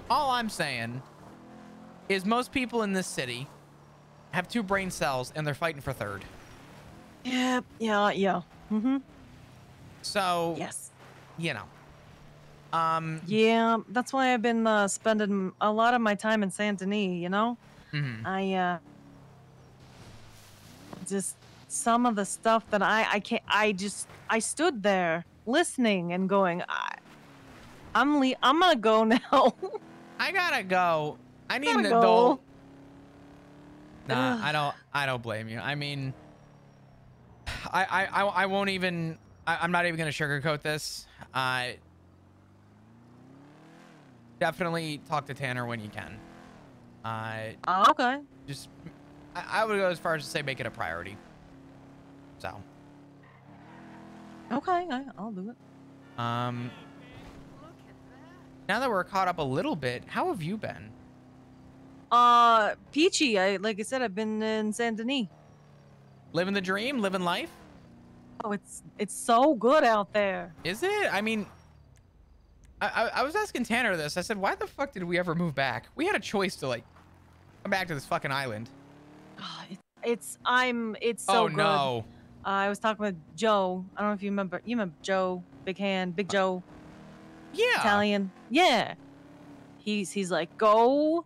All I'm saying is most people in this city have 2 brain cells and they're fighting for 3rd. Yeah. Mm-hmm. So, Yes. you know. Yeah, that's why I've been spending a lot of my time in Saint Denis, you know? Mhm. I just some of the stuff that I can't I stood there listening and going, I'm gonna go now. I gotta go. I need an Gotta adult. go. Nah, Ugh. I don't blame you. I mean, I won't even, I'm not even gonna sugarcoat this. Definitely talk to Tanner when you can. Okay. Just, I would go as far as to say make it a priority. So, Okay, I'll do it. now that we're caught up a little bit, how have you been? Peachy, like I said, I've been in Saint Denis. Living the dream, living life? Oh, it's so good out there. Is it? I mean, I was asking Tanner this. I said, why the fuck did we ever move back? We had a choice to like come back to this fucking island. It's so Oh good. no. I was talking with Joe. I don't know if you remember. You remember Joe, Big Hand, Big Joe, Yeah. Italian. Yeah. He's like, go,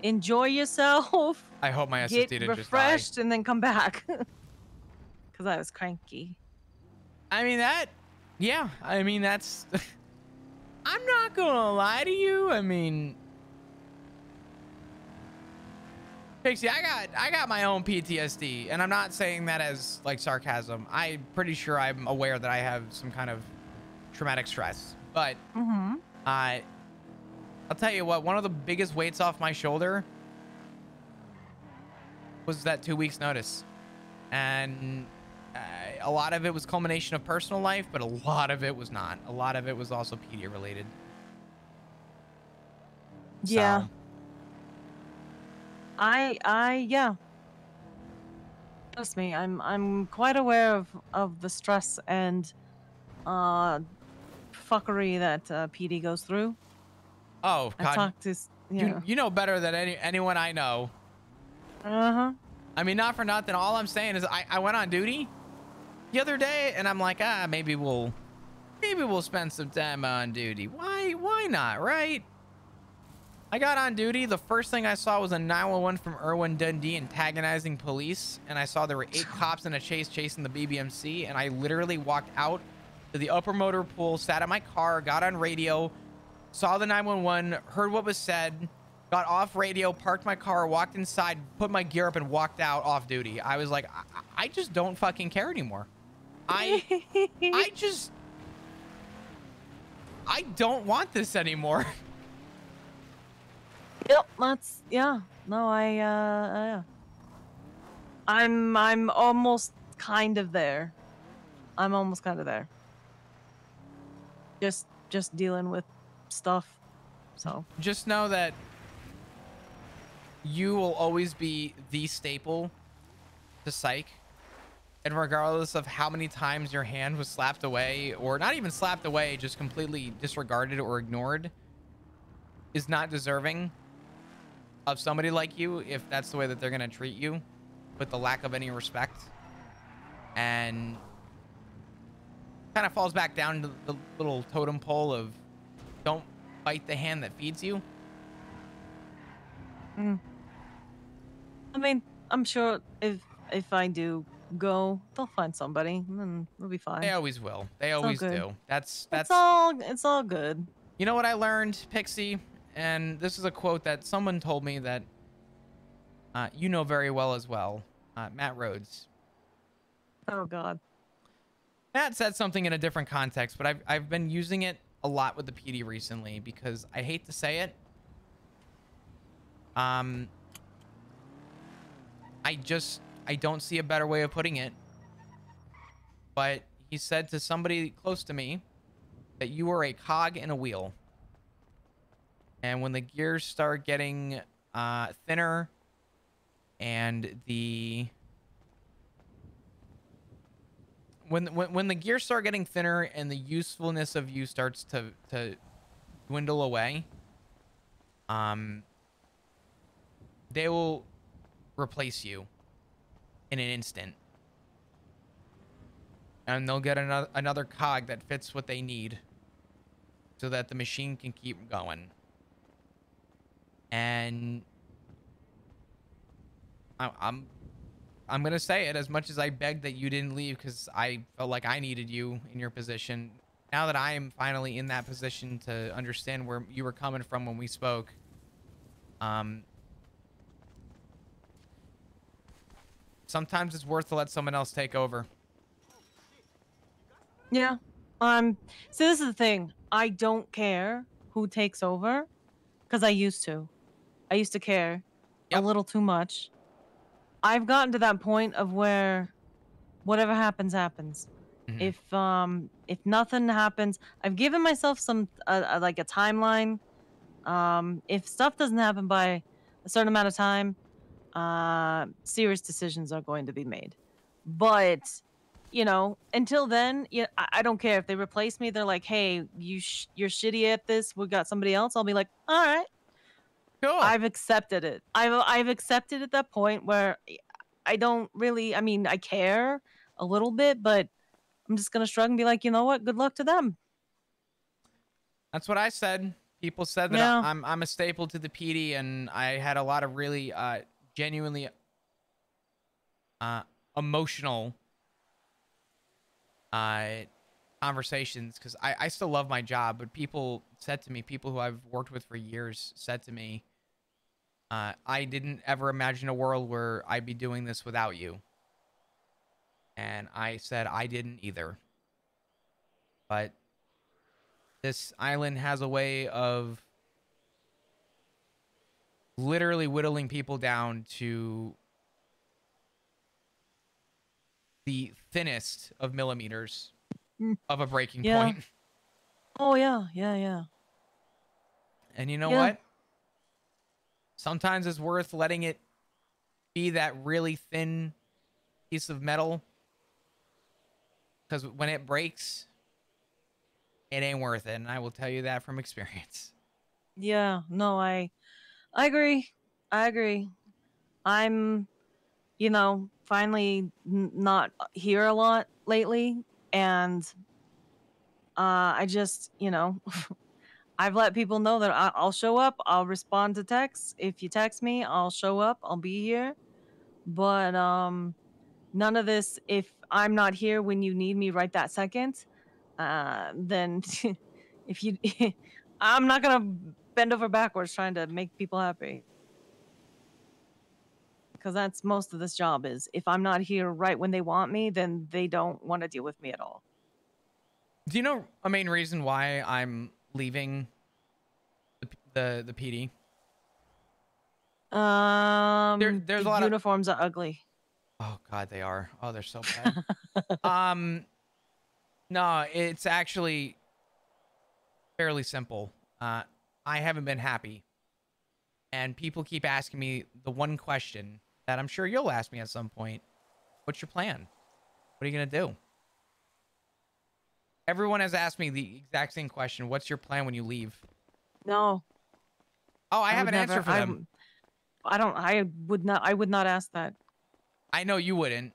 enjoy yourself. I hope my Get SSD didn't just die. refreshed, and then come back. Because I was cranky. I mean that. Yeah. I mean that's. I'm not gonna lie to you. I mean, Pixie, I got my own PTSD, and I'm not saying that as like sarcasm. I'm pretty sure I'm aware that I have some kind of traumatic stress, but I'll tell you what. One of the biggest weights off my shoulder was that 2 weeks notice, and a lot of it was culmination of personal life, but a lot of it was not. A lot of it was also PD related. Yeah. So, Yeah. Trust me, I'm quite aware of the stress and fuckery that PD goes through. oh I God, talked to you know better than anyone I know. I mean, not for nothing. All I'm saying is I went on duty the other day, and I'm like, maybe we'll spend some time on duty. Why not, right? I got on duty. The first thing I saw was a 911 from Irwin Dundee antagonizing police, and I saw there were 8 cops in a chase chasing the BBMC, and I literally walked out to the upper motor pool, sat in my car, got on radio, saw the 911, heard what was said, got off radio, parked my car, walked inside, put my gear up, and walked out off duty. I was like, I just don't fucking care anymore. I don't want this anymore. Yep, yeah. No, I'm almost kind of there. I'm almost kind of there. Just dealing with stuff. So just know that you will always be the staple to psych, and regardless of how many times your hand was slapped away, or not even slapped away, just completely disregarded or ignored, is not deserving of somebody like you if that's the way that they're going to treat you, with the lack of any respect. And kind of falls back down to the little totem pole of don't bite the hand that feeds you. I mean, I'm sure if I do go, they'll find somebody, and then we'll be fine. They always will. They always do. That's it's all good. You know what I learned, Pixie? And this is a quote that someone told me that you know very well as well. Matt Rhodes. Oh God. Matt said something in a different context, but I've been using it a lot with the PD recently because I hate to say it. I don't see a better way of putting it. But he said to somebody close to me that you are a cog in a wheel. And when the gears start getting thinner and when the gears start getting thinner and the usefulness of you starts to dwindle away, um, they will replace you in an instant. And they'll get another cog that fits what they need so that the machine can keep going. And I'm gonna say it, as much as I begged that you didn't leave because I felt like I needed you in your position. Now that I am finally in that position to understand where you were coming from when we spoke, sometimes it's worth to let someone else take over. Yeah. So this is the thing. I don't care who takes over, because I used to. I used to care a little too much. I've gotten to that point of where whatever happens, happens. Mm-hmm. If nothing happens, I've given myself some like a timeline. If stuff doesn't happen by a certain amount of time, serious decisions are going to be made. But you know, until then, yeah, I don't care if they replace me. They're like, "Hey, you're shitty at this. We got somebody else." I'll be like, "All right." Cool. I've accepted it. I've accepted at that point where I don't really. I mean, I care a little bit, but I'm just gonna shrug and be like, you know what? Good luck to them. That's what I said. People said that Yeah. I'm a staple to the PD, and I had a lot of really genuinely emotional conversations, because I still love my job, but people said to me, people who I've worked with for years said to me, I didn't ever imagine a world where I'd be doing this without you. And I said I didn't either. But this island has a way of literally whittling people down to the thinnest of millimeters of a breaking point. Oh, yeah. Yeah. And you know what? Sometimes it's worth letting it be that really thin piece of metal, because when it breaks, it ain't worth it. And I will tell you that from experience. Yeah. No, I agree. I agree. I'm, you know, finally not here a lot lately, and I just, you know, I've let people know that I'll show up. I'll respond to texts. If you text me, I'll show up. I'll be here. But none of this. If I'm not here when you need me right that second, then if you, I'm not gonna bend over backwards trying to make people happy. Because that's most of this job is. If I'm not here right when they want me, then they don't want to deal with me at all. Do you know a main reason why I'm leaving the PD? There's The a lot uniforms are ugly. Oh God, they are. Oh, they're so bad. No, it's actually fairly simple. I haven't been happy, and people keep asking me the one question that I'm sure you'll ask me at some point: what's your plan? What are you gonna do? Everyone has asked me the exact same question. What's your plan when you leave? No. Oh, I have an answer for them. I would not ask that. I know you wouldn't.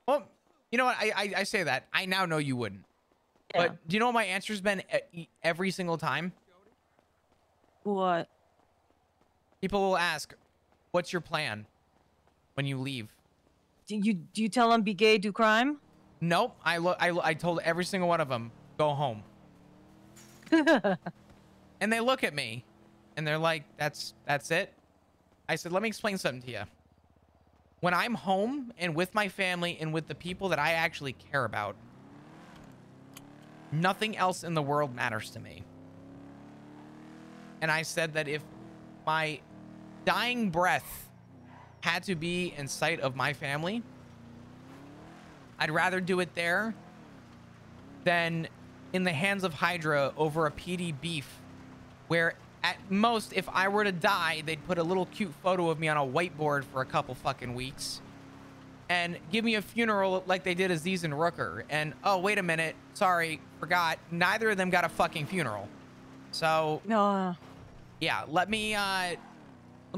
Well, you know what? I say that. I now know you wouldn't. Yeah. But do you know what my answer's been every single time? What? People will ask, what's your plan when you leave? Do you tell them be gay, do crime? Nope. I told every single one of them, go home. And they look at me and they're like, that's it. I said, let me explain something to you. When I'm home and with my family and with the people that I actually care about, nothing else in the world matters to me. And I said that if my dying breath had to be in sight of my family, I'd rather do it there than in the hands of Hydra over a PD beef, where at most, if I were to die, they'd put a little cute photo of me on a whiteboard for a couple fucking weeks and give me a funeral like they did Aziz and Rooker. And, oh, wait a minute. Sorry, forgot. Neither of them got a fucking funeral. So, No. Yeah, let me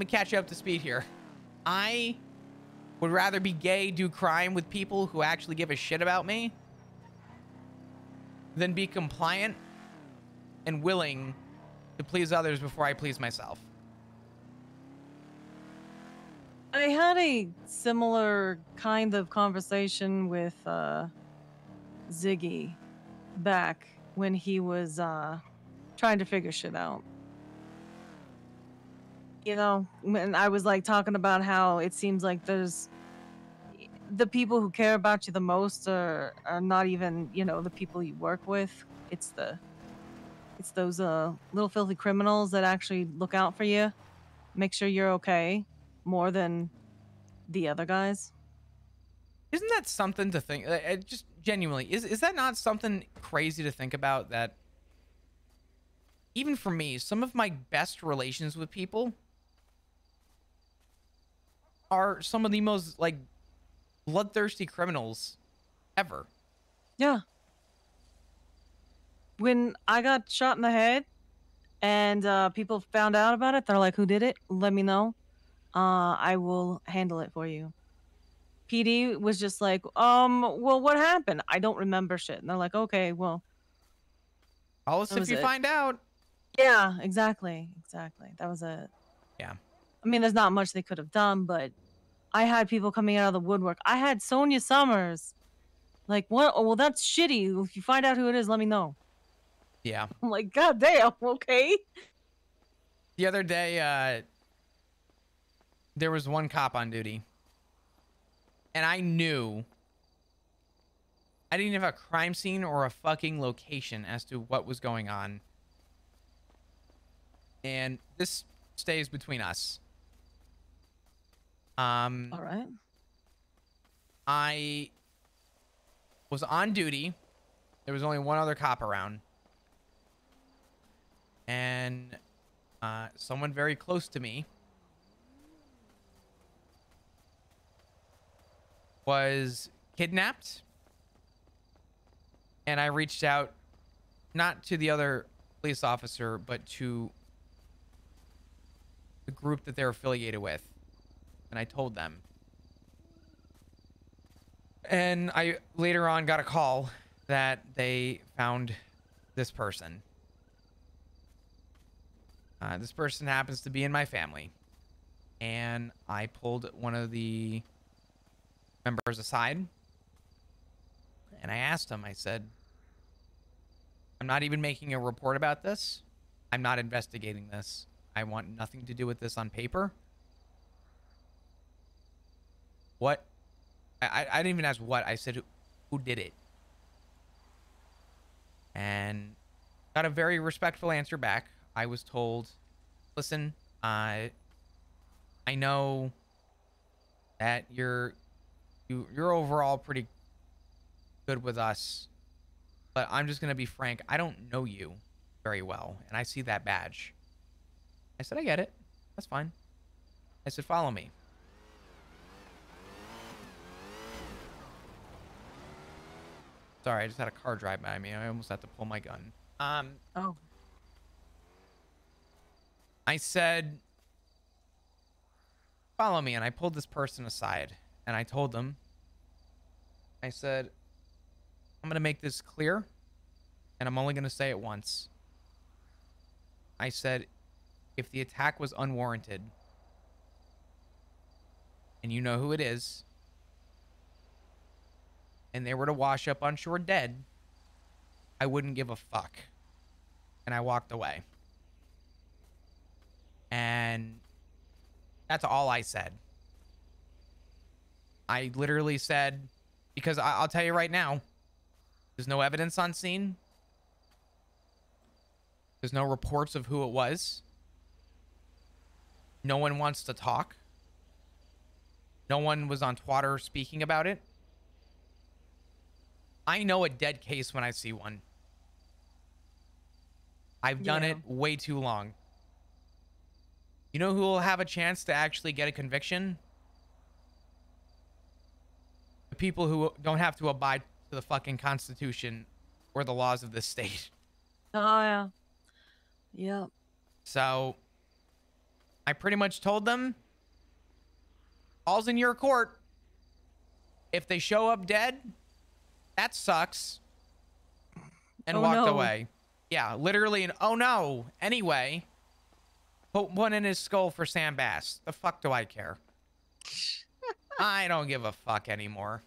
catch you up to speed here. I would rather be gay, do crime with people who actually give a shit about me than be compliant and willing to please others before I please myself. I had a similar kind of conversation with Ziggy back when he was trying to figure shit out. You know, when I was like talking about how it seems like there's the people who care about you the most are not even, you know, the people you work with. It's those little filthy criminals that actually look out for you, make sure you're okay more than the other guys. Isn't that something to think? Just genuinely, is that not something crazy to think about? That even for me, some of my best relations with people are some of the most like bloodthirsty criminals ever. Yeah. When I got shot in the head and people found out about it, they're like, "Who did it? Let me know. I will handle it for you." PD was just like, well, what happened? I don't remember shit." And they're like, "Okay, well, All this that if was you it." find out. Yeah, exactly. Exactly. That was it. Yeah. I mean, there's not much they could have done, but I had people coming out of the woodwork. I had Sonia Summers. Like, what? Oh, well, that's shitty. If you find out who it is, let me know. Yeah. I'm like, God damn, okay. The other day, there was one cop on duty, and I knew I didn't have a crime scene or a fucking location as to what was going on. And this stays between us. All right. I was on duty. There was only one other cop around. And someone very close to me was kidnapped. And I reached out not to the other police officer, but to the group that they're affiliated with. And I told them. And I later on got a call that they found this person. This person happens to be in my family. And I pulled one of the members aside. And I asked him, I said, "I'm not even making a report about this. I'm not investigating this. I want nothing to do with this on paper." What? I didn't even ask what. I said, who did it? And got a very respectful answer back. I was told, "Listen, I know that you're overall pretty good with us, but I'm just gonna be frank. I don't know you very well, and I see that badge." I said, "I get it. That's fine." I said, "Follow me." Sorry, I just had a car drive by me. I almost had to pull my gun. Oh. I said, "Follow me," and I pulled this person aside, and I told them, I said, "I'm going to make this clear, and I'm only going to say it once." I said, "If the attack was unwarranted, and you know who it is, and they were to wash up on shore dead, I wouldn't give a fuck." And I walked away. And that's all I said. I literally said, because I'll tell you right now, there's no evidence on scene. There's no reports of who it was. No one wants to talk. No one was on Twitter speaking about it. I know a dead case when I see one. I've done it way too long. You know who will have a chance to actually get a conviction? The people who don't have to abide to the fucking Constitution or the laws of this state. Oh, yeah. Yep. So I pretty much told them, all's in your court. If they show up dead, that sucks. And walked away. Yeah, literally an oh no. Anyway, put one in his skull for Sam Bass. The fuck do I care? I don't give a fuck anymore.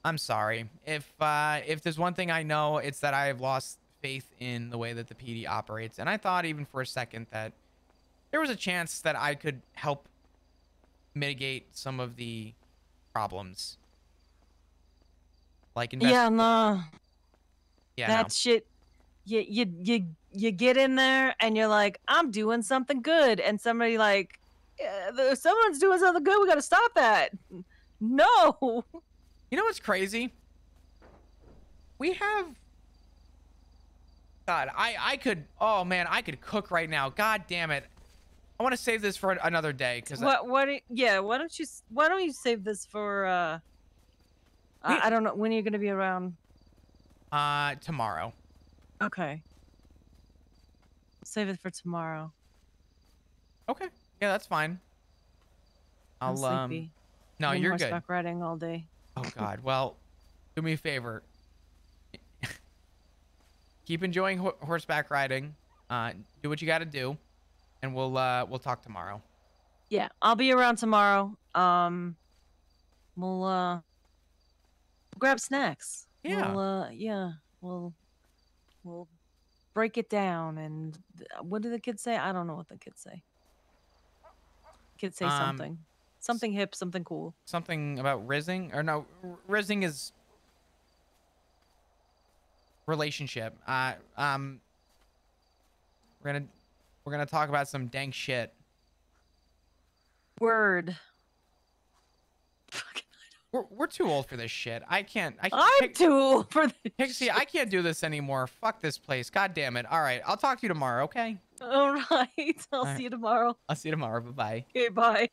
I'm sorry. If there's one thing I know, it's that I have lost faith in the way that the PD operates. And I thought even for a second that there was a chance that I could help mitigate some of the problems. Like yeah, nah. Yeah, that shit. You get in there and you're like, I'm doing something good, and somebody like, someone's doing something good. We gotta stop that. No. You know what's crazy? We have. God, I could. Oh man, I could cook right now. God damn it. I want to save this for another day because. Yeah. Why don't you save this for? I don't know when you're gonna be around. Tomorrow. Okay. Save it for tomorrow. Okay. Yeah, that's fine. I'm sleepy. No, you're good. Horseback riding all day. Oh God. Well, do me a favor. Keep enjoying horseback riding. Do what you got to do, and we'll talk tomorrow. Yeah, I'll be around tomorrow. We'll grab snacks. Yeah. We'll break it down. And what do the kids say? I don't know what the kids say. Kids say something hip, something cool. Something about rizzing, or no, rizzing is relationship. We're gonna talk about some dank shit. Word. We're too old for this shit. I'm too old for this. Pixie, I can't do this anymore. Fuck this place. God damn it. All right, I'll talk to you tomorrow. Okay. All right. I'll see you tomorrow. I'll see you tomorrow. Bye-bye. Okay, bye.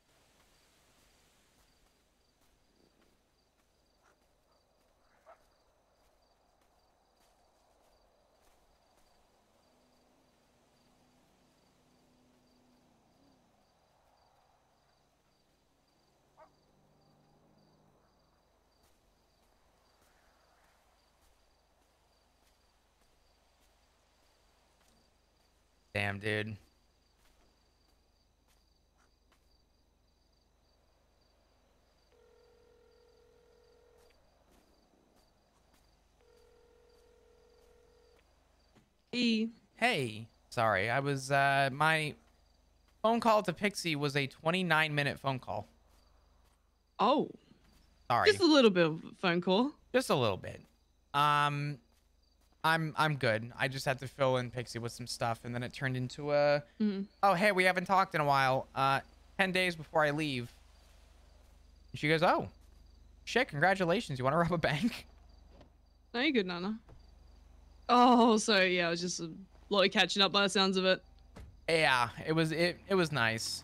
Damn, dude. Hey. Sorry, I was my phone call to Pixie was a 29-minute phone call. Oh. Sorry. Just a little bit of a phone call. Just a little bit. I'm good. I just had to fill in Pixie with some stuff, and then it turned into a oh hey, we haven't talked in a while. 10 days before I leave. And she goes, oh shit, congratulations. You want to rob a bank? No, you're good, Nana. Oh, so yeah, it was just a lot of catching up by the sounds of it. Yeah, it was nice.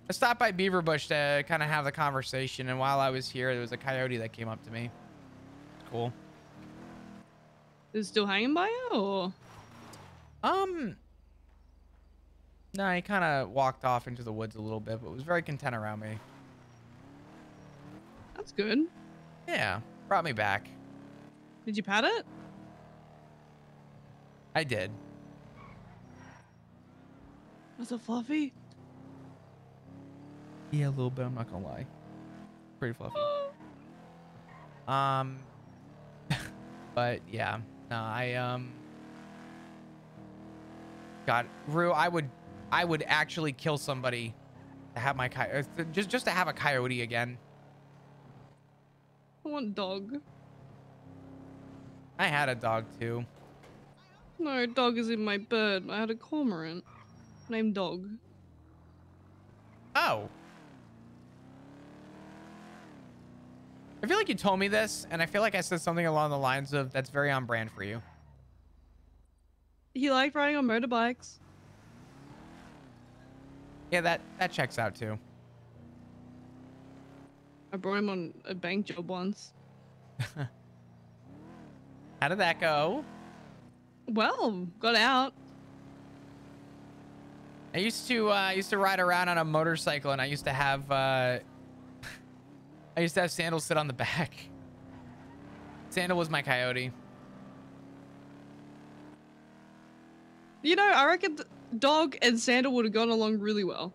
I stopped by Beaver Bush to kind of have the conversation, and while I was here, there was a coyote that came up to me. It's cool. Is it still hanging by you, or? No, he kind of walked off into the woods a little bit, but was very content around me. That's good. Yeah, brought me back. Did you pat it? I did. Was it fluffy? Yeah, a little bit. I'm not gonna lie. Pretty fluffy. But yeah, no, God, Rue, I would actually kill somebody to have my just to have a coyote again. I want a dog. I had a dog too. No, dog is in my bird. I had a cormorant named Dog. Oh. I feel like you told me this, and I feel like I said something along the lines of, that's very on brand for you. He liked riding on motorbikes. Yeah, that checks out too. I brought him on a bank job once. How did that go? Well, got out. I used to ride around on a motorcycle, and I used to have Sandal sit on the back. Sandal was my coyote. You know, I reckon Dog and Sandal would have gone along really well.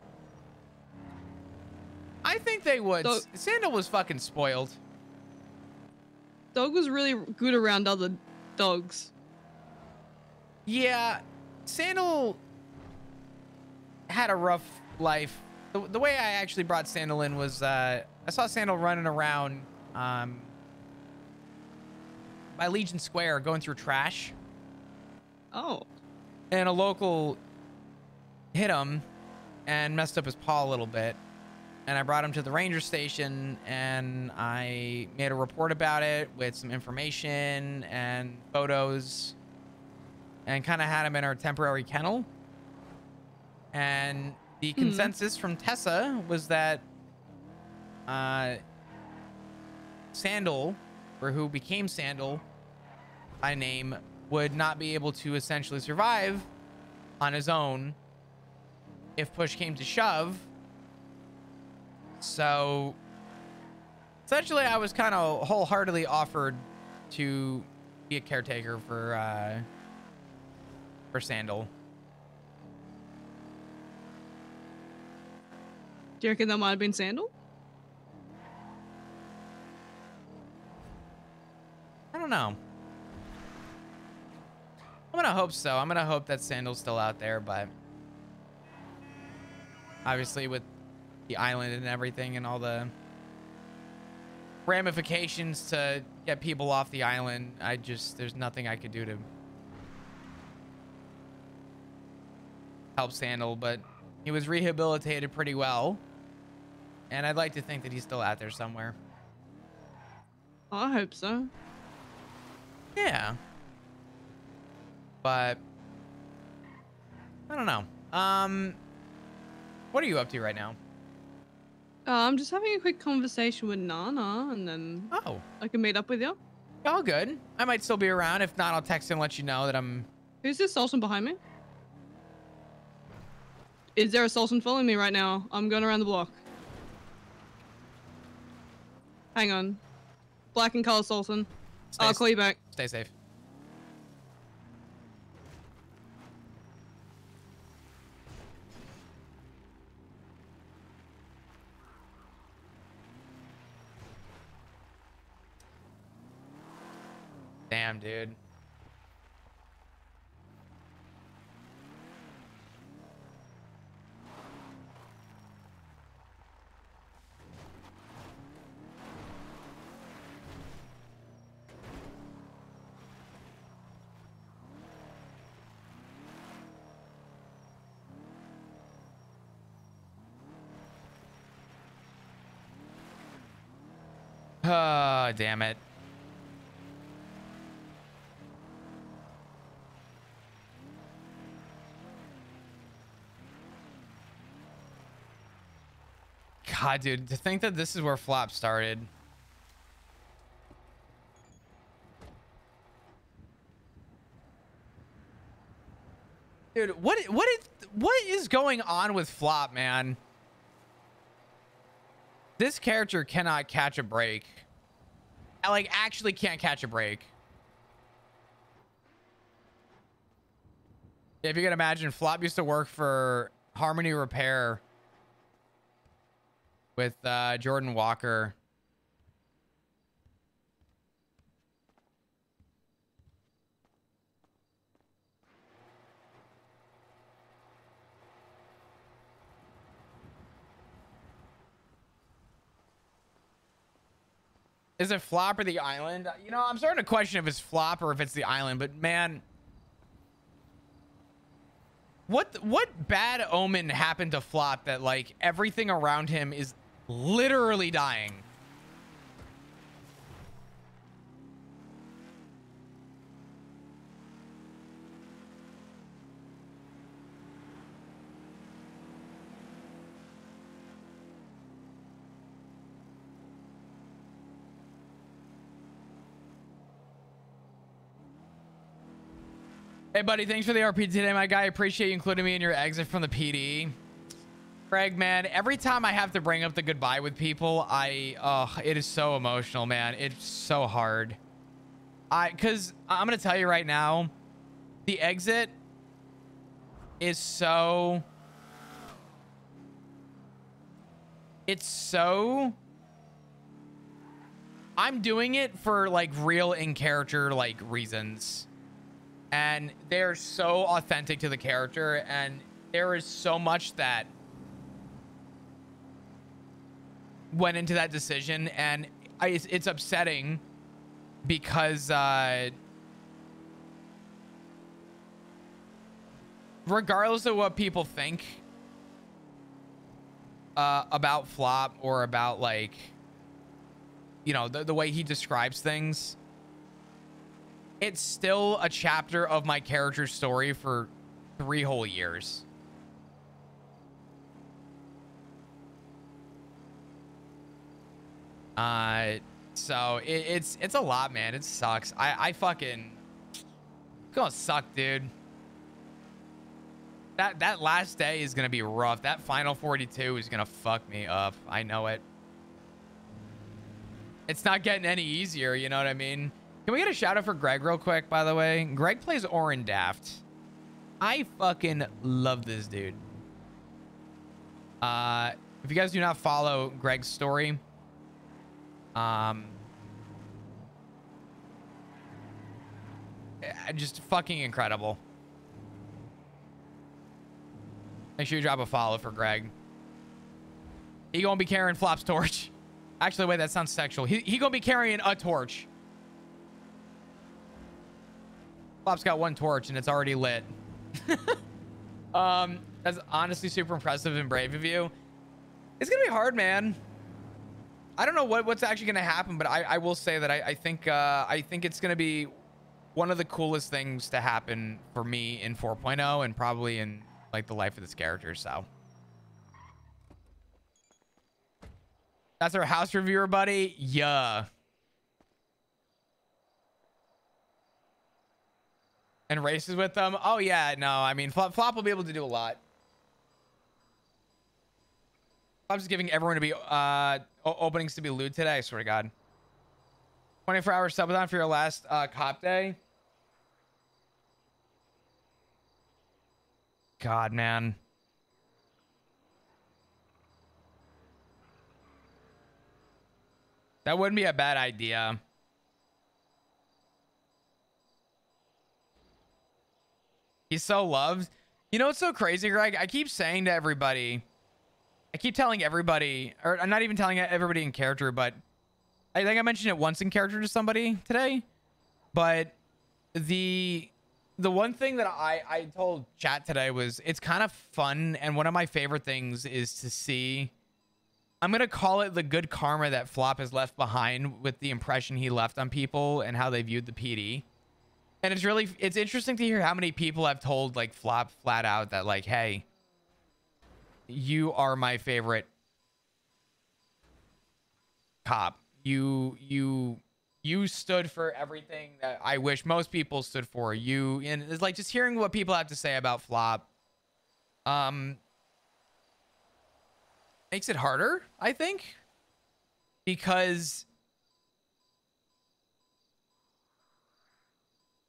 I think they would. Sandal was fucking spoiled. Dog was really good around other dogs. Yeah, Sandal had a rough life. The way I actually brought Sandal in was I saw Sandal running around by Legion Square going through trash. Oh. And a local hit him and messed up his paw a little bit. And I brought him to the ranger station, and I made a report about it with some information and photos, and kind of had him in our temporary kennel. And the consensus from Tessa was that Sandal, or who became Sandal by name, would not be able to essentially survive on his own if push came to shove. So essentially I was kind of wholeheartedly offered to be a caretaker for Sandal. Do you reckon that might have been Sandal? I don't know. I'm gonna hope so. I'm gonna hope that Sandal's still out there, but obviously with the island and everything and all the ramifications to get people off the island, there's nothing I could do to help Sandal, but he was rehabilitated pretty well, and I'd like to think that he's still out there somewhere. I hope so. Yeah. But I don't know. What are you up to right now? I'm just having a quick conversation with Nana, and then I can meet up with you. Oh, good. I might still be around. If not, I'll text and let you know that I'm... Who's this Sultan behind me? Is there a Sultan following me right now? I'm going around the block. Hang on. Black and color Sultan. I'll call you back. Stay safe. Damn, dude. Oh, damn it. God, dude, to think that this is where Flop started. Dude, what is going on with Flop, man? This character cannot catch a break. I like actually can't catch a break. If you can imagine, Flop used to work for Harmony Repair with Jordan Walker. Is it Flop or the island? You know, I'm starting to question if it's Flop or if it's the island, but man, what bad omen happened to Flop that like everything around him is literally dying? Hey, buddy, thanks for the RP today, my guy. Appreciate you including me in your exit from the PD. Greg, man, every time I have to bring up the goodbye with people, it is so emotional, man. It's so hard. Because I'm going to tell you right now, the exit is so... It's so... I'm doing it for, like, real in-character, like, reasons. And they're so authentic to the character, and there is so much that went into that decision, and it's upsetting because regardless of what people think about Flop or about, like, you know, the way he describes things, it's still a chapter of my character's story for 3 whole years. So it's a lot, man. It sucks. I fucking, it's gonna suck, dude. That last day is gonna be rough. That final 42 is gonna fuck me up. I know it. It's not getting any easier, you know what I mean? Can we get a shout out for Greg real quick, by the way? Greg plays Orin Daft. I fucking love this dude. If you guys do not follow Greg's story, just fucking incredible. Make sure you drop a follow for Greg. He gonna be carrying Flop's torch. Actually, wait, that sounds sexual. He gonna be carrying a torch. Flop's got 1 torch and it's already lit. That's honestly super impressive and brave of you. It's gonna be hard, man. I don't know what's actually gonna happen, but I will say that I think it's gonna be one of the coolest things to happen for me in 4.0 and probably in, like, the life of this character. So that's our house reviewer, buddy. Yeah. And races with them. Oh yeah, no, I mean, Flop will be able to do a lot. I'm just giving everyone to be openings to be lewd today, I swear to God. 24-hour subathon for your last cop day. God, man. That wouldn't be a bad idea. He's so loved. You know what's so crazy, Greg? I keep saying to everybody, I keep telling everybody, or I'm not even telling everybody in character, but I think I mentioned it once in character to somebody today. But the one thing that I told chat today was it's kind of fun, and one of my favorite things is to see, I'm gonna call it the good karma that Flop has left behind with the impression he left on people and how they viewed the PD. And it's interesting to hear how many people have told, like, Flop flat out that, like, hey, you are my favorite cop. You stood for everything that I wish most people stood for. And it's like just hearing what people have to say about Flop makes it harder, I think, because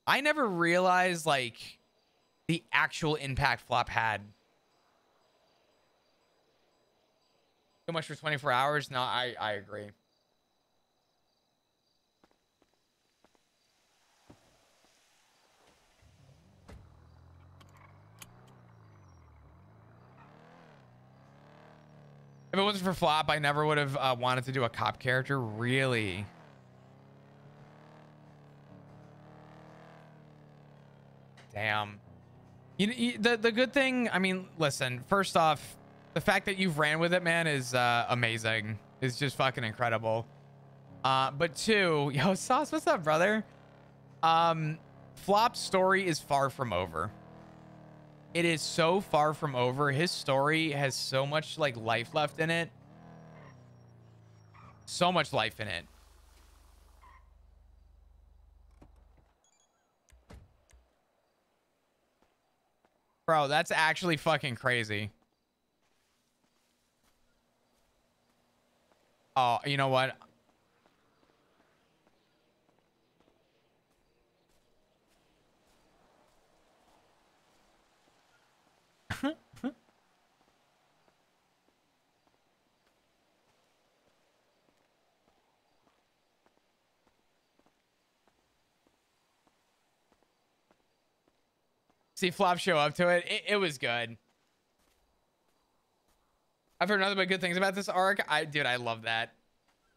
I never realized, like, the actual impact Flop had. Too much for 24 hours? No, I agree. If it wasn't for Flop, I never would have wanted to do a cop character. Really? Damn. The good thing, I mean, listen, first off, the fact that you've ran with it, man, is amazing. It's just fucking incredible. But 2, yo, Sauce, what's up, brother? Flop's story is far from over. It is so far from over. His story has so much, like, life left in it. So much life in it. Bro, that's actually fucking crazy. Oh, you know what? See Flop show up to it. It was good. I've heard nothing but good things about this arc. Dude, I love that.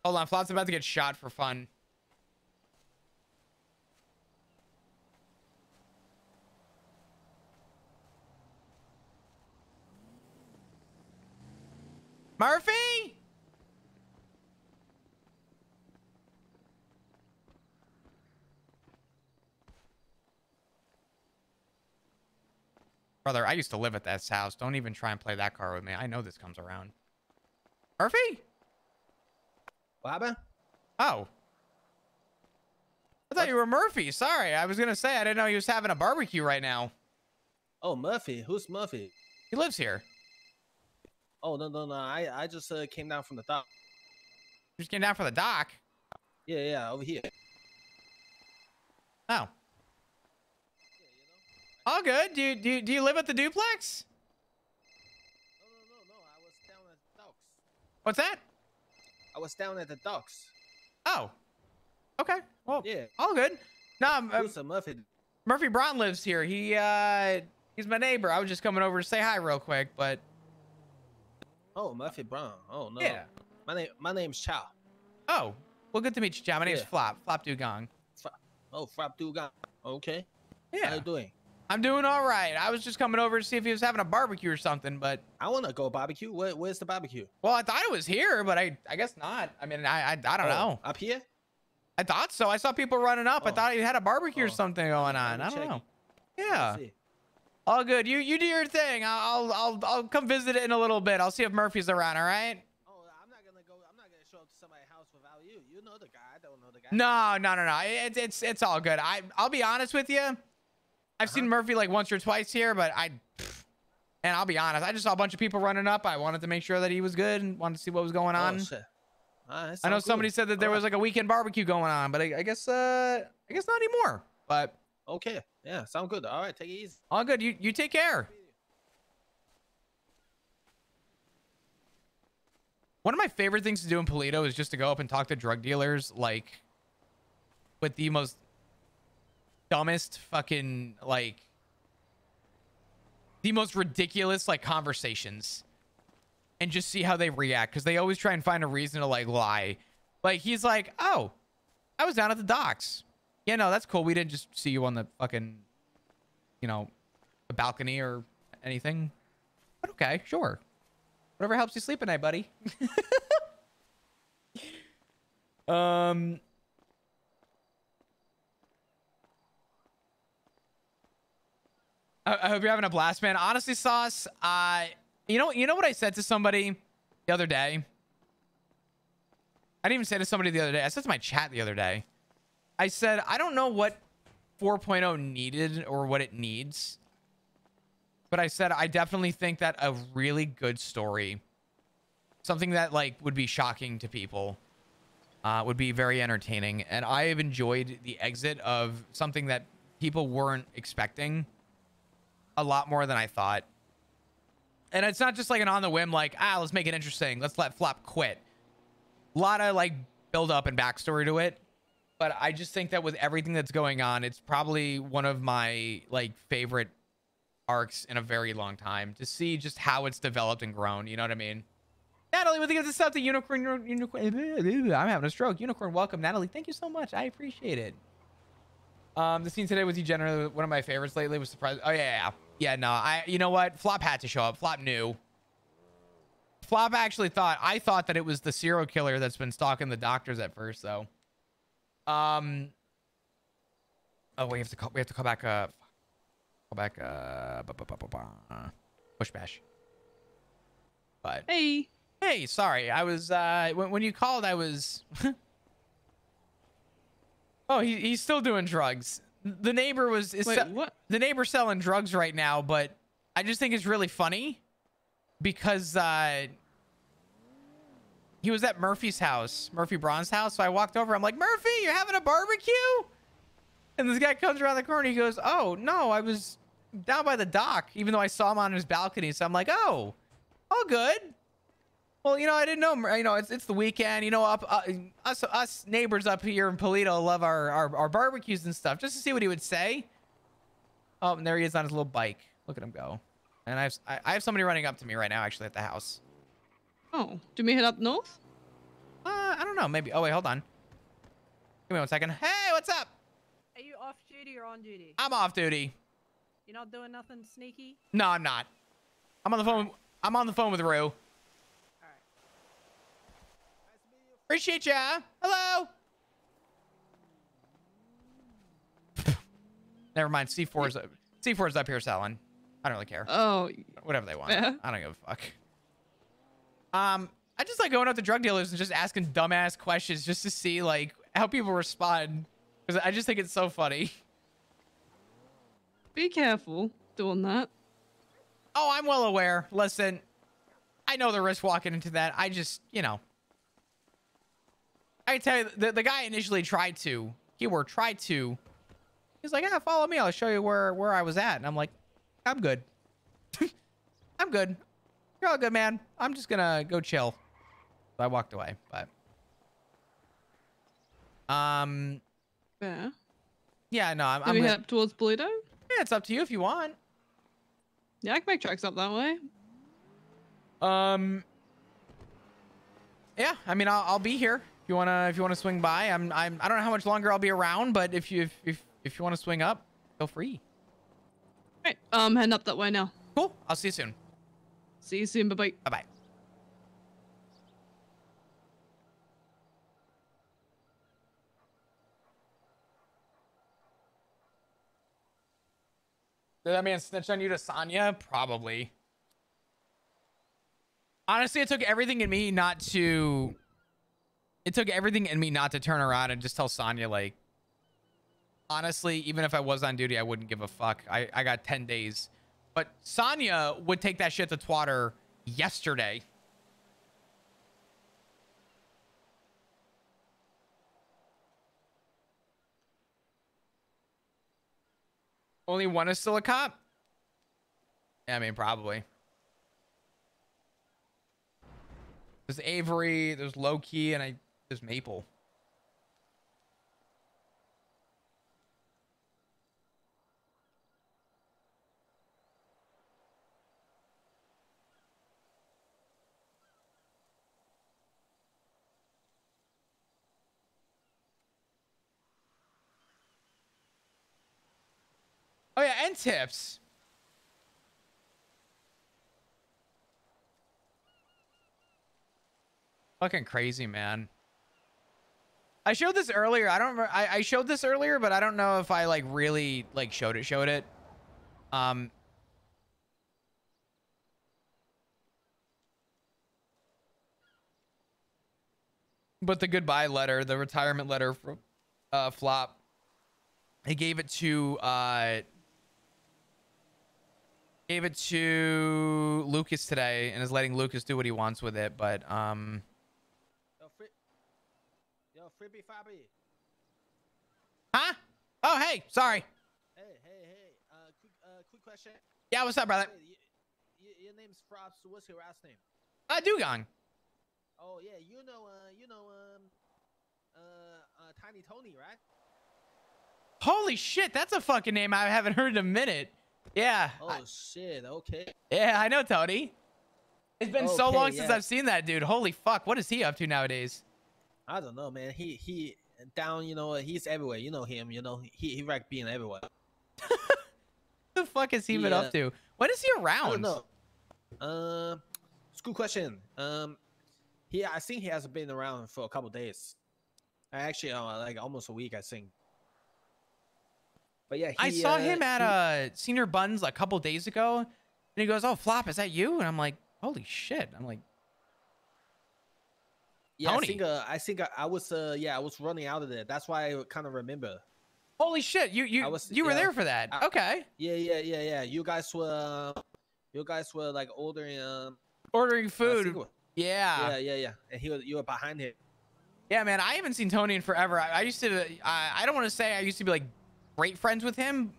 Hold on, Flop's about to get shot for fun. Murphy? Brother, I used to live at this house. Don't even try and play that card with me. I know this comes around. Murphy? What happened? Oh. I thought you were Murphy. Sorry. I was going to say, I didn't know he was having a barbecue right now. Oh, Murphy. Who's Murphy? He lives here. Oh, no. I just came down from the dock. You just came down for the dock? Yeah, over here. Oh. All good. Do you live at the duplex? No. I was down at the docks. What's that? I was down at the docks. Oh. Okay. Well, Yeah. all good. No, Who's a Murphy? Murphy Braun lives here. He's my neighbor. I was just coming over to say hi real quick, but Oh, Murphy Brown. Oh no. yeah. My name's Chow. Oh, well, good to meet you, John. My name's Yeah. Flop Dugong. Frap Dugan. Okay. Yeah. How you doing? I'm doing all right. I was just coming over to see if he was having a barbecue or something, but I want to go barbecue. Where's the barbecue? well, I thought it was here, but I guess not. I mean, I don't know. Up here? I thought so. I saw people running up. I Oh. thought he had a barbecue or Oh. something going on. I don't check. know. Let's Yeah. see. All good. You do your thing. I'll come visit it in a little bit. I'll see if Murphy's around. All right. Oh, I'm not gonna show up to somebody's house without you. You know the guy. I don't know the guy. No. It's all good. I'll be honest with you. I've seen Murphy like once or twice here, but and I'll be honest. I just saw a bunch of people running up. I wanted to make sure that he was good and wanted to see what was going on. Oh, shit. Alright, I know sounds somebody good. said that there was like a weekend barbecue going on, but I guess not anymore. But Okay. Yeah, sound good. All right, take it easy. all good. You take care. One of my favorite things to do in Polito is just to go up and talk to drug dealers, like with the most dumbest fucking like the most ridiculous like conversations, and just see how they react, because they always try and find a reason to like lie. Like he's like, oh, I was down at the docks. Yeah, no, that's cool. We didn't just see you on the fucking, the balcony or anything. But okay, sure. Whatever helps you sleep at night, buddy. I hope you're having a blast, man. Honestly, Sauce, you know what I said to somebody the other day? I didn't even say to somebody the other day. I said to my chat the other day. I said, I don't know what 4.0 needed or what it needs. But I said, I definitely think that a really good story, something that like would be shocking to people, would be very entertaining. And I have enjoyed the exit of something that people weren't expecting a lot more than I thought. And it's not just like an on the whim, like, let's make it interesting. Let's let Flop quit. A lot of like build up and backstory to it. But I just think that with everything that's going on, it's probably one of my like favorite arcs in a very long time, to see just how it's developed and grown. You know what I mean? Natalie, with the gift of stuff to Unicorn, I'm having a stroke. Unicorn, welcome, Natalie. Thank you so much. I appreciate it. The scene today with you, generally one of my favorites lately. Was surprised. Oh yeah. No, you know what? Flop had to show up. Flop knew. Flop actually thought. I thought that it was the serial killer that's been stalking the doctors at first, though. Oh, we have to call back. Call back. Push bash. But Hey. Sorry. I was when you called, I was. Oh, he's still doing drugs. The neighbor Wait, what? The neighbor's selling drugs right now, but I just think it's really funny because he was at Murphy's house, Murphy Braun's house. So I walked over. I'm like, Murphy, you're having a barbecue? And this guy comes around the corner. He goes, oh, no, I was down by the dock, even though I saw him on his balcony. So I'm like, oh, all good. Well, you know, I didn't know, you know, it's the weekend, you know, us neighbors up here in Polito love our barbecues and stuff, just to see what he would say. Oh, and there he is on his little bike. Look at him go. And I have somebody running up to me right now, actually, at the house. Oh, do we head up north? I don't know, maybe. Oh, wait, hold on. Give me 1 second. Hey, what's up? Are you off duty or on duty? I'm off duty. You're not doing nothing sneaky? No, I'm not. I'm on the phone. I'm on the phone with Rue. Appreciate ya. Hello. Never mind. C4's up here selling. I don't really care. Oh, Whatever they want. fair. I don't give a fuck. I just like going up to drug dealers and just asking dumbass questions just to see like how people respond, because I just think it's so funny. Be careful doing that. Oh, I'm well aware. Listen, I know the risk walking into that. I just, you know. I tell you, the guy initially tried to. He's like, yeah, follow me. I'll show you where I was at. And I'm like, I'm good. I'm good. You're all good, man. I'm just gonna go chill. So I walked away, but Fair. yeah, no, I'm Do we good. head up towards Polito? Yeah, it's up to you if you want. Yeah, I can make tracks up that way. Yeah, I mean, I'll be here if you wanna swing by. I don't know how much longer I'll be around, but if you want to swing up, feel free. Right, heading up that way now. Cool. I'll see you soon. See you soon. Bye bye. Bye bye. Did that man snitch on you to Sonya? Probably. Honestly, it took everything in me not to turn around and just tell Sonya, like, honestly, even if I was on duty, I wouldn't give a fuck. I got 10 days. But Sonya would take that shit to Twatter yesterday. Only one is still a cop? Yeah, I mean, probably. There's Avery, there's Low-Key, and there's Maple. Oh yeah, and tips. Fucking crazy, man. I showed this earlier. I don't remember. I showed this earlier, but I don't know if I like really like showed it. But the goodbye letter, the retirement letter from Flop. He gave it to Lucas today and is letting Lucas do what he wants with it, but Yo, Frippy Fabi. huh? Oh, hey, sorry. Hey. Quick question. Yeah, what's up, brother? Wait, your name's Frops. What's your last name? Dugong. Oh yeah, Tiny Tony, right? Holy shit, that's a fucking name I haven't heard in a minute. Yeah. Oh shit. Okay. Yeah, I know Tony. It's been so Okay, long since yeah. I've seen that dude. Holy fuck, what is he up to nowadays? I don't know, man. He down. You know, he's everywhere. You know him. You know he like being everywhere. What the fuck has he been up to? When is he I around? don't know. It's a good question. I think he hasn't been around for a couple days. Actually, like almost a week, I think. But yeah, I saw him at Senior Buns a couple days ago, and he goes, "Oh, Flop, is that you?" And I'm like, "Holy shit!" I'm like, yeah, Tony. I think I was I was running out of there. That's why I kind of remember. "Holy shit! You were there for that?" Okay. Yeah. You guys were You guys were like ordering Ordering food. single. Yeah. Yeah. And you were behind him. Yeah, man. I haven't seen Tony in forever. I used to. I don't want to say I used to be like great friends with him,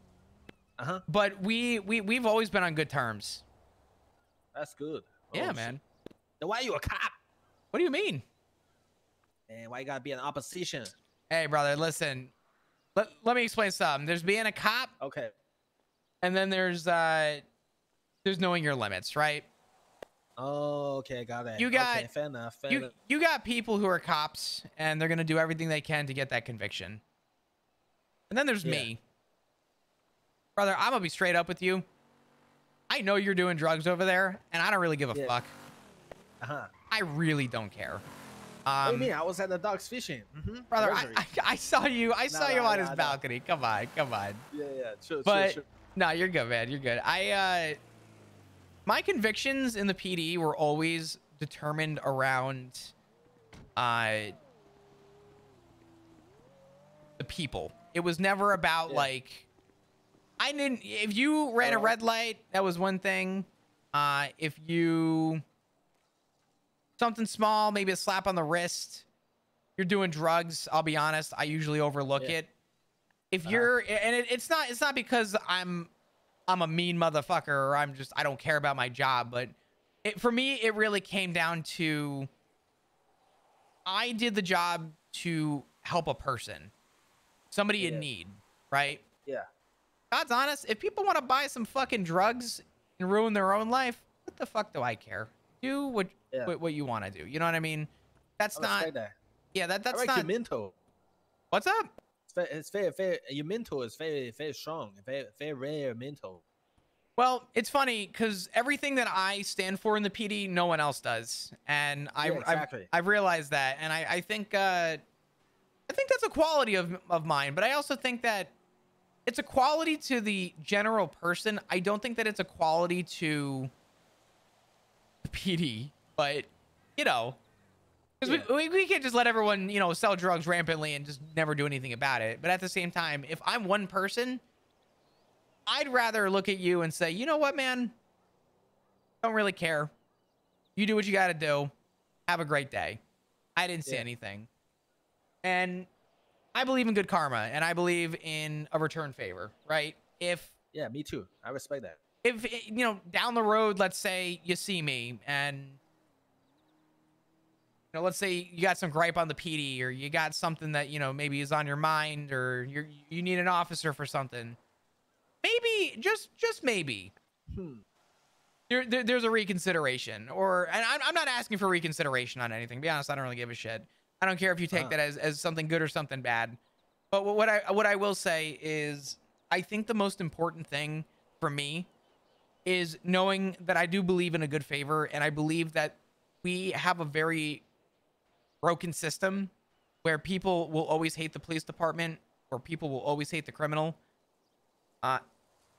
but we've always been on good terms. That's good. Yeah, Oh, man. shit. Then why you a cop? What do you mean? And why you gotta be in opposition? Hey, brother, listen. Let me explain something. There's being a cop, Okay. and then there's knowing your limits, right? Oh, okay, got it. You got- okay, fair enough. Fair You enough. you got people who are cops, and they're gonna do everything they can to get that conviction. And then there's Yeah. me, brother. I'm gonna be straight up with you. I know you're doing drugs over there, and I don't really give a Yeah. fuck. I really don't care. What do you mean? I was at the docks fishing. Brother, Rosary. I saw you. I saw you nah, on his nah. balcony. Come on. Yeah, sure, But sure. no, you're good, man. You're good. My convictions in the PD were always determined around the people. It was never about like if you ran a red light, that was one thing. If you something small, maybe a slap on the wrist, you're doing drugs, I'll be honest, I usually overlook it. If you're and it's not because I'm a mean motherfucker or I don't care about my job, but for me it really came down to I did the job to help a person, somebody in need, right? Yeah. God's honest, if people want to buy some fucking drugs and ruin their own life, what the fuck do I care? Do what you want to do. You know what I mean? That's I not respect that. Yeah, that's I like not your mental. What's up? It's very. Your mental is very strong. Very rare mental. Well, it's funny because everything that I stand for in the PD, no one else does, and exactly. I've realized that, and I think that's a quality of mine. But I also think that it's a quality to the general person. I don't think that it's a quality to the PD, but you know, because we can't just let everyone sell drugs rampantly and just never do anything about it. But at the same time, if I'm one person, I'd rather look at you and say, you know what, man? Don't really care. You do what you got to do. Have a great day. I didn't see anything. And I believe in good karma, and I believe in a return favor, right? Yeah, me too. I respect that. If down the road, let's say you see me and let's say you got some gripe on the PD, or you got something that maybe is on your mind, or you need an officer for something. Maybe just maybe there's a reconsideration, and I'm not asking for reconsideration on anything. To be honest, I don't really give a shit. I don't care if you take that as something good or something bad. But what I will say is, I think the most important thing for me is knowing that I do believe in a good favor, and I believe that we have a very broken system where people will always hate the police department, or people will always hate the criminal.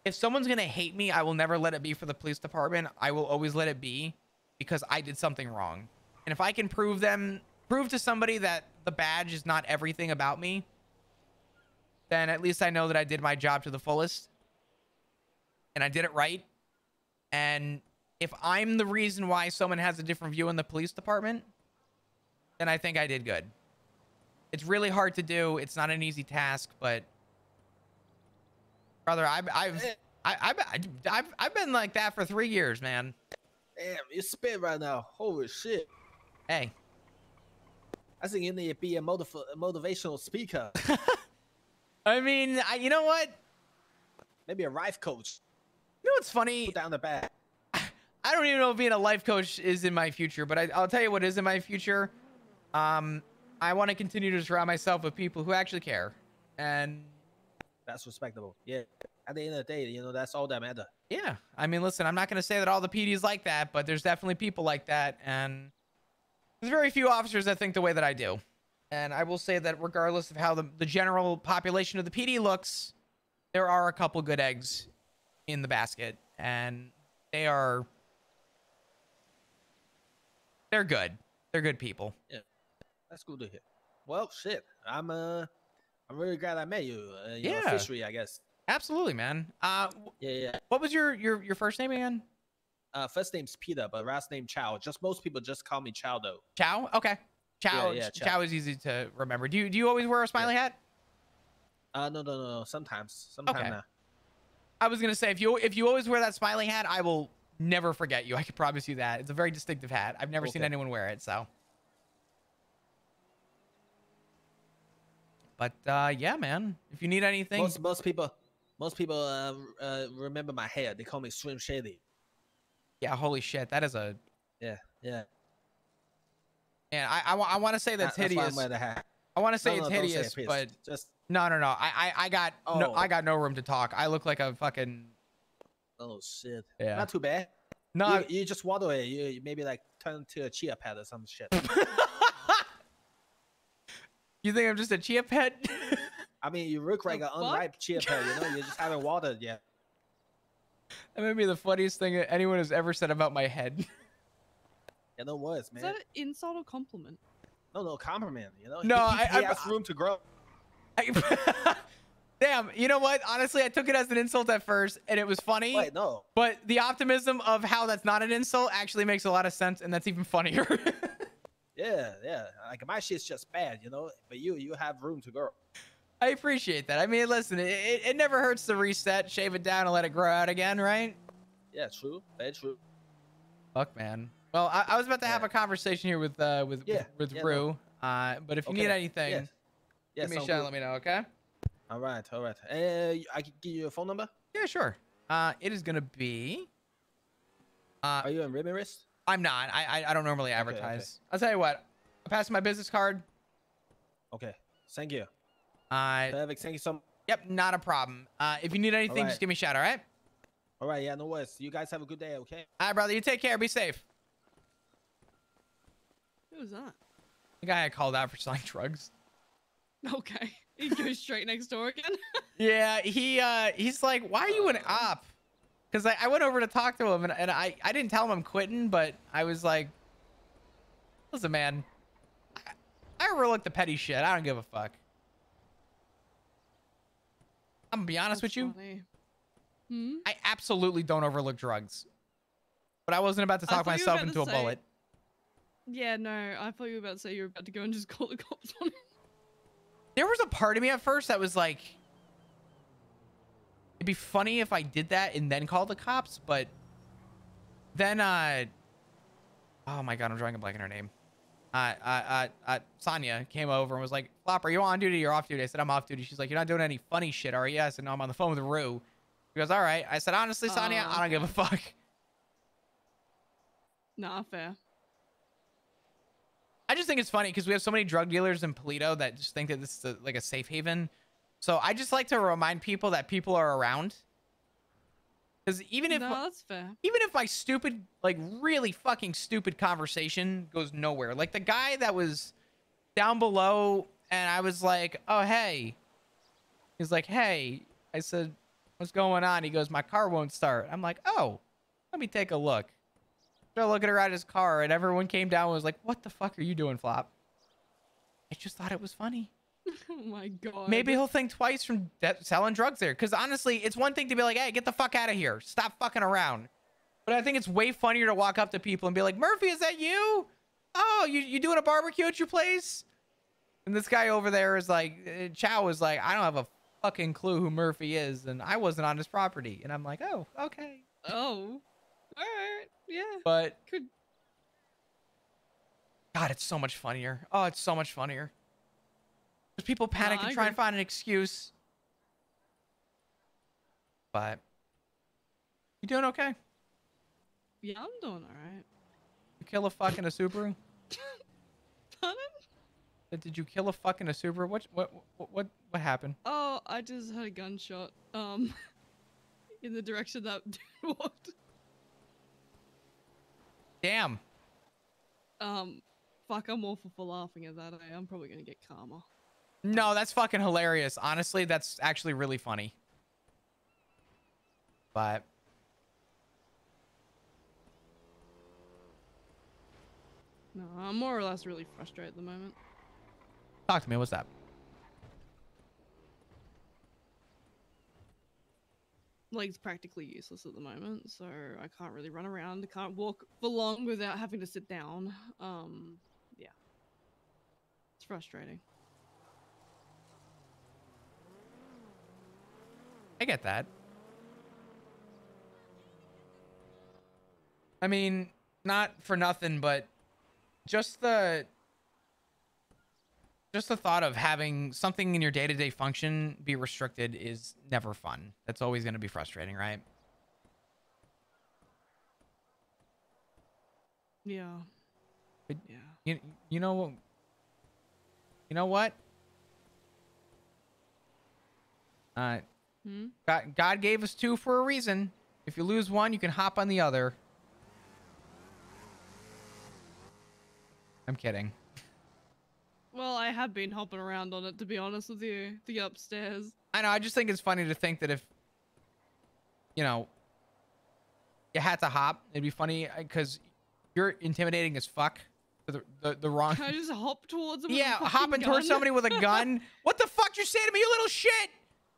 If someone's gonna hate me, I will never let it be for the police department. I will always let it be because I did something wrong. And if I can prove to somebody that the badge is not everything about me, then at least I know that I did my job to the fullest and I did it right. And if I'm the reason why someone has a different view in the police department, then I think I did good. It's really hard to do. It's not an easy task, but brother, I've been like that for 3 years, man. Damn, you spit right now. Holy shit. Hey, I think you need to be a motivational speaker. I mean, you know what? Maybe a life coach. You know what's funny? Put down the bag. I don't even know if being a life coach is in my future, but I'll tell you what is in my future. I want to continue to surround myself with people who actually care, and that's respectable. Yeah. At the end of the day, that's all that matters. Yeah. I mean, listen, I'm not going to say that all the PDs like that, but there's definitely people like that, and there's very few officers that think the way that I do. And I will say that regardless of how the general population of the PD looks, there are a couple good eggs in the basket, and they're good. They're good people. Yeah, that's good to hear. Well, shit, I'm really glad I met you. Officially, I guess. Absolutely, man. Yeah. What was your first name again? First name's Peter, but last name Chow. Just most people just call me Chow though. Chow? Okay. Chow. Yeah, Chow is easy to remember. Do you always wear a smiley hat? No. Sometimes Okay. now. I was gonna say if you always wear that smiley hat, I will never forget you. I can promise you that. It's a very distinctive hat. I've never seen anyone wear it, so. But yeah, man. If you need anything, Most people remember my hair. They call me Slim Shady. yeah, holy shit, that is a. Yeah. And I want to say that's That's why I'm hideous. wearing the hat. I want to say No, it's don't say it, hideous, please. but Just no. I got no room to talk. I look like a fucking. oh shit. Yeah. Not too bad. No. You just waddle it. You maybe like turn to a chia pet or some shit. You think I'm just a chia pet? I mean, you look like an unripe chia pet. You know, you just haven't watered yet. That may be the funniest thing that anyone has ever said about my head. Yeah, no words, Is man. that an insult or compliment? No compliment. You know. No, he has room to grow. Damn, you know what? Honestly, I took it as an insult at first, and it was funny. Wait, no. But the optimism of how that's not an insult actually makes a lot of sense, and that's even funnier. Yeah. Like my shit's just bad, you know. But you have room to grow. I appreciate that. I mean, listen, it never hurts to reset, shave it down, and let it grow out again, right? Yeah, true. Very true. Fuck, man. Well, I was about to have a conversation here with Rue. No. But if you need anything, Yes, give me a sound shout. good. Let me know, okay? All right. I can give you a phone number. Yeah, sure. It is gonna be. Are you in Ribbon Wrist? I'm not. I don't normally advertise. I'll tell you what. I'll pass my business card. Okay. Thank you. Uh, Perfect. Thank you so much. Yep, not a problem. If you need anything, just right. give me a shout, all right? All right. Yeah, no worries. You guys have a good day, okay? All right, brother. You take care. Be safe. Who was that? The guy I called out for selling drugs. Okay. He goes straight next door again. Yeah, he's like, why are you an op? Because I went over to talk to him, and I didn't tell him I'm quitting, but I was like, listen, man, I overlook the petty shit. I don't give a fuck. I'm gonna be honest with you. Funny. I absolutely don't overlook drugs. But I wasn't about to talk thought you were myself about into to a say- bullet. Yeah, no, I thought you were about to say you were about to go and just call the cops on him. There was a part of me at first that was like, it'd be funny if I did that and then called the cops, but then, oh my God, I'm drawing a blank on her name. Sonia came over and was like, Flop, are you on duty or off duty? I said, I'm off duty. She's like, you're not doing any funny shit, are you? I said, no, I'm on the phone with Rue. She goes, all right. I said, honestly, Sonia, I don't give a fuck. Nah, fair. I just think it's funny because we have so many drug dealers in Polito that just think that this is like a safe haven. So I just like to remind people that people are around. Because even if that's fair. even if my stupid, like really fucking stupid conversation goes nowhere, like the guy that was down below and I was like, oh, hey, he's like, hey, I said, what's going on? He goes, my car won't start. I'm like, oh, let me take a look. So looking around his car and everyone came down and was like, what the fuck are you doing, Flop? I just thought it was funny. Oh my God. Maybe he'll think twice from selling drugs there. Because honestly, it's one thing to be like, hey, get the fuck out of here. Stop fucking around. But I think it's way funnier to walk up to people and be like, Murphy, is that you? Oh, you doing a barbecue at your place? And this guy over there is like, Chow was like, I don't have a fucking clue who Murphy is. And I wasn't on his property. And I'm like, oh, okay. Oh. All right. Yeah. But Could. God, it's so much funnier. Oh, it's so much funnier. Because people panic I and try and agree. find an excuse. But you doing okay? Yeah, I'm doing all right. You kill a fucking a Subaru? Pardon? Did you kill a fucking a Subaru? What happened? Oh, I just had a gunshot. In the direction that dude walked. Damn. Fuck, I'm awful for laughing at that. I'm probably gonna get karma. No, that's fucking hilarious. Honestly, that's actually really funny. But No, I'm more or less really frustrated at the moment. talk to me. What's that? leg's practically useless at the moment, so I can't really run around. I can't walk for long without having to sit down. Yeah, it's frustrating. I get that. I mean, not for nothing, but just the thought of having something in your day-to-day function be restricted is never fun. That's always going to be frustrating, right? Yeah. But Yeah. you know what? God gave us two for a reason. If you lose one, you can hop on the other. I'm kidding. Well, I have been hopping around on it, to be honest with you. The upstairs. I know. I just think it's funny to think that if, you had to hop, it'd be funny because you're intimidating as fuck for the wrong. Can I just hop towards him? Yeah, with a hopping fucking towards gun? somebody with a gun. What the fuck you say to me, you little shit?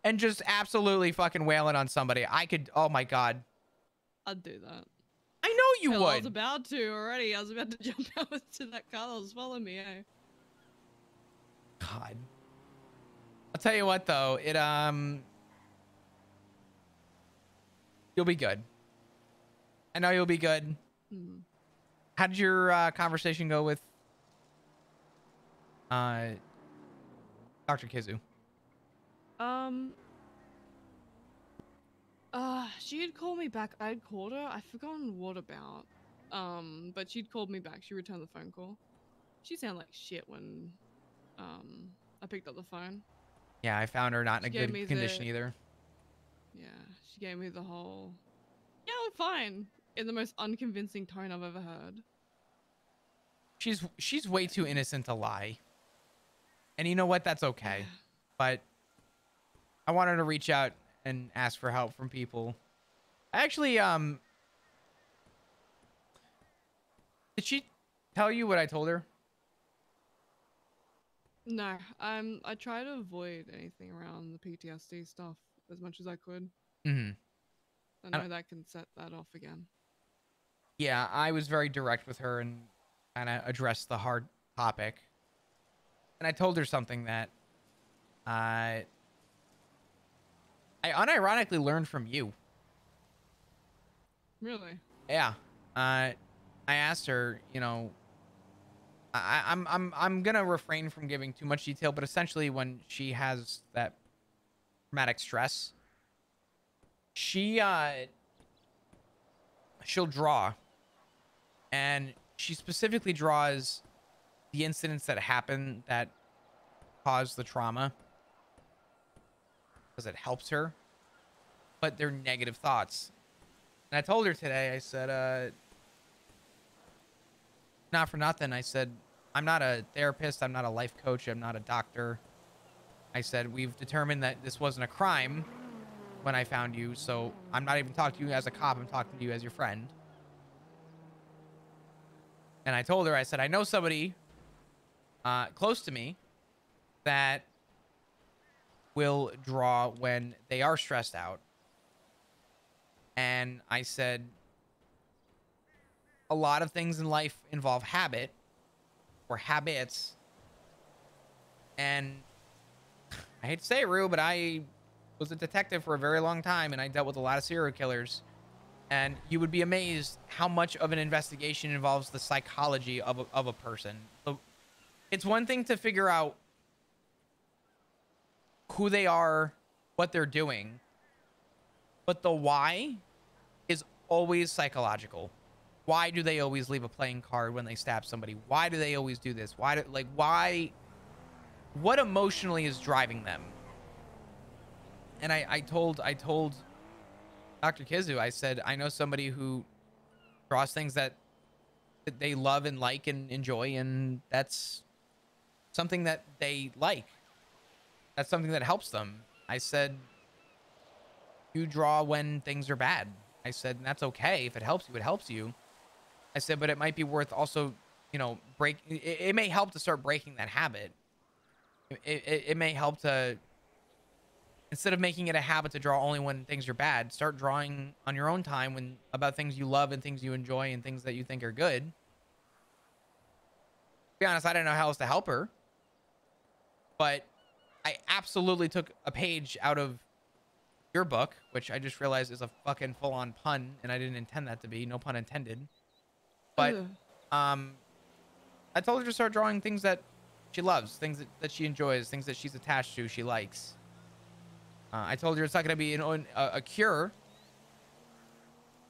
And just absolutely fucking wailing on somebody. I could. Oh my god. I'd do that. I know you Hell, I was would. about to already. I was about to jump out into that car that was following me, eh? God. I'll tell you what though, you'll be good. I know you'll be good. How did your conversation go with Dr. Kizu? She had called me back. I had called her. I've forgotten what about. But she'd called me back. She returned the phone call. She sounded like shit when I picked up the phone. Yeah, I found her not in a good condition either. Yeah, she gave me the whole, yeah, I'm fine, in the most unconvincing tone I've ever heard. She's way too innocent to lie. And you know what? That's okay. But I wanted to reach out and ask for help from people. I actually, did she tell you what I told her? No, I try to avoid anything around the PTSD stuff as much as I could. Mm-hmm. I know that can set that off again. Yeah, I was very direct with her and kind of addressed the hard topic. And I told her something that I unironically learned from you. Really? Yeah. I asked her, I'm gonna refrain from giving too much detail, but essentially when she has that traumatic stress, she'll draw, and she specifically draws the incidents that happen that cause the trauma because it helps her, but they're negative thoughts. And I told her today, I said, not for nothing, I said, I'm not a therapist, I'm not a life coach, I'm not a doctor. I said, we've determined that this wasn't a crime when I found you, so I'm not even talking to you as a cop, I'm talking to you as your friend. And I told her, I said, I know somebody close to me that will draw when they are stressed out. And I said, a lot of things in life involve habit or habits. And I hate to say it, Rue, but I was a detective for a very long time and I dealt with a lot of serial killers. And you would be amazed how much of an investigation involves the psychology of a person. So it's one thing to figure out who they are, what they're doing, but the why is always psychological. Why do they always leave a playing card when they stab somebody? Why do they always do this? Why? What emotionally is driving them? And I told Dr. Kizu, I said, I know somebody who draws things that they love and like and enjoy, and that's something that they like. That's something that helps them. I said, you draw when things are bad. I said, and that's okay. If it helps you, it helps you. I said, but it might be worth also, it may help to start breaking that habit. It may help to Instead of making it a habit to draw only when things are bad, start drawing on your own time when about things you love and things you enjoy and things that you think are good. To be honest, I didn't know how else to help her, but I absolutely took a page out of your book, which I just realized is a fucking full-on pun, and I didn't intend that to be. No pun intended. But I told her to start drawing things that she loves, things that she enjoys, things that she's attached to, she likes. I told her it's not going to be a cure.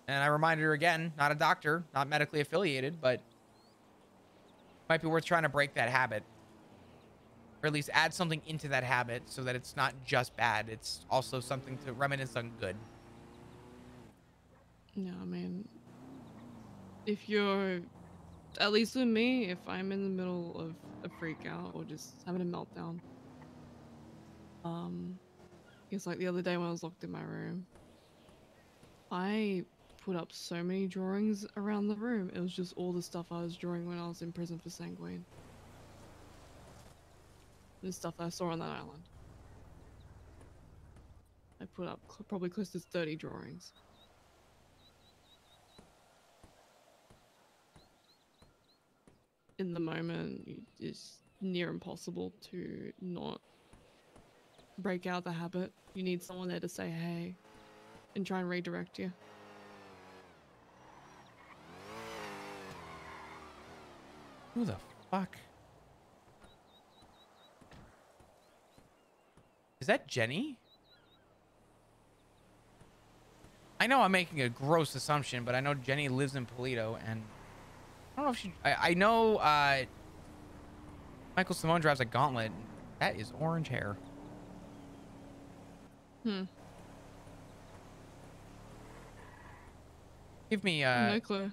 And I reminded her again, not a doctor, not medically affiliated, but it might be worth trying to break that habit. Or at least add something into that habit so that it's not just bad. It's also something to reminisce on good. Yeah, I mean, if you're, at least with me, if I'm in the middle of a freak out or just having a meltdown, it's like the other day when I was locked in my room, I put up so many drawings around the room. It was just all the stuff I was drawing when I was in prison for Sanguine. The stuff I saw on that island. I put up probably close to 30 drawings. In the moment, it's near impossible to not break out the habit. You need someone there to say hey and try and redirect you. Who the fuck? Is that Jenny? I know I'm making a gross assumption, but I know Jenny lives in Polito, and I don't know if she... I know Michael Simone drives a Gauntlet. That is orange hair. Give me... no clue.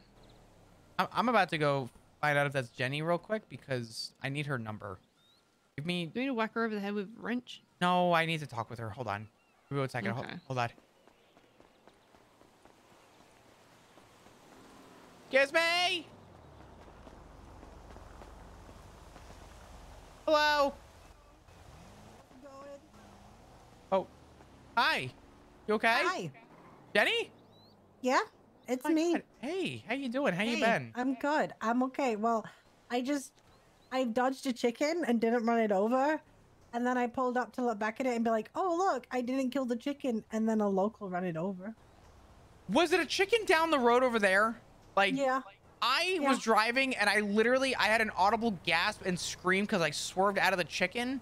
I'm about to go find out if that's Jenny real quick, because I need her number. Give me... Do you need to whack her over the head with a wrench? No, I need to talk with her. Hold on. Give me 1 second. Okay. Hold on. Excuse me? Hello? Oh. Hi. You okay? Hi. Jenny? Yeah, it's My me. God. Hey, how you doing? How you Hey, been? I'm good. I'm okay. Well, I dodged a chicken and didn't run it over. And then I pulled up to look back at it and be like, oh, look, I didn't kill the chicken. And then a local ran it over. Was it a chicken down the road over there? Like, Yeah. I was driving and I had an audible gasp and scream because I swerved out of the chicken's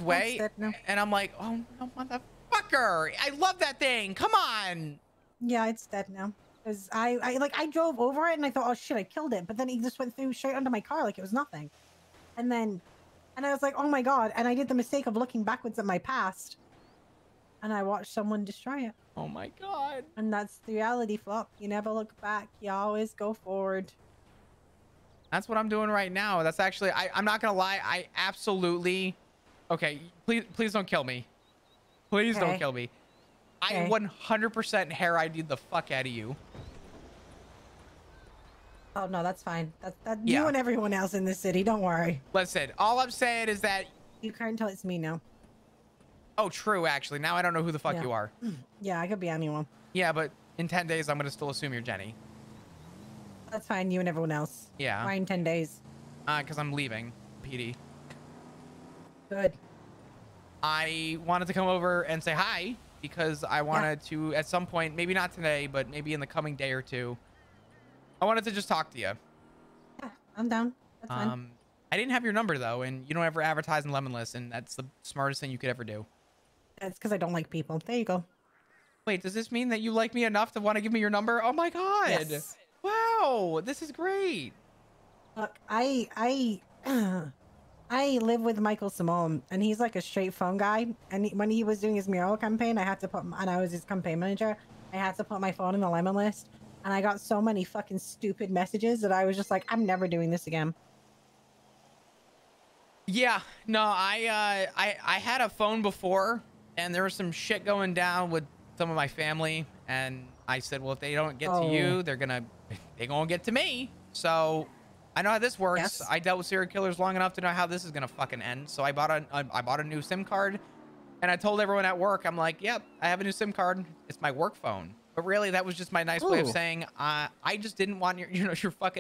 way. And I'm like, oh no, motherfucker. I love that thing. Come on. Yeah, it's dead now. Cause I drove over it and I thought, oh shit, I killed it. But then he just went through straight under my car like it was nothing. And I was like, oh my God. And I did the mistake of looking backwards at my past. And I watched someone destroy it. Oh my God. And that's the reality, Flop. You never look back. You always go forward. That's what I'm doing right now. That's actually, I'm not going to lie. I absolutely, okay, please don't kill me. Please don't kill me. I 100% hair ID'd the fuck out of you. Oh, no, that's fine. That's you and everyone else in this city. Don't worry. Listen, all I'm saying is that... You can't tell it's me now. Oh, true, actually. Now I don't know who the fuck you are. Yeah, I could be anyone. Yeah, but in 10 days, I'm going to still assume you're Jenny. That's fine. You and everyone else. Yeah. Why in 10 days? Because I'm leaving, PD. Good. I wanted to come over and say hi because I wanted to, at some point, maybe not today, but maybe in the coming day or two, I wanted to just talk to you. Yeah, I'm down. That's fine. I didn't have your number, though, and you don't ever advertise in Lemonless, and that's the smartest thing you could ever do. That's because I don't like people. There you go. Wait, does this mean that you like me enough to want to give me your number? Oh my God. Yes. Wow, this is great. Look, I live with Michael Simone, and he's like a straight phone guy. And when he was doing his mural campaign, and I was his campaign manager, I had to put my phone in the lemon list. And I got so many fucking stupid messages that I was just like, I'm never doing this again. Yeah, no, I had a phone before, and there was some shit going down with some of my family, and I said, well, if they don't get to you, they're gonna get to me. So I know how this works. Yes. I dealt with serial killers long enough to know how this is gonna fucking end. So I bought a new SIM card, And I told everyone at work, I'm like, yep, I have a new SIM card. It's my work phone. But really, that was just my nice way of Ooh. saying, I just didn't want your fucking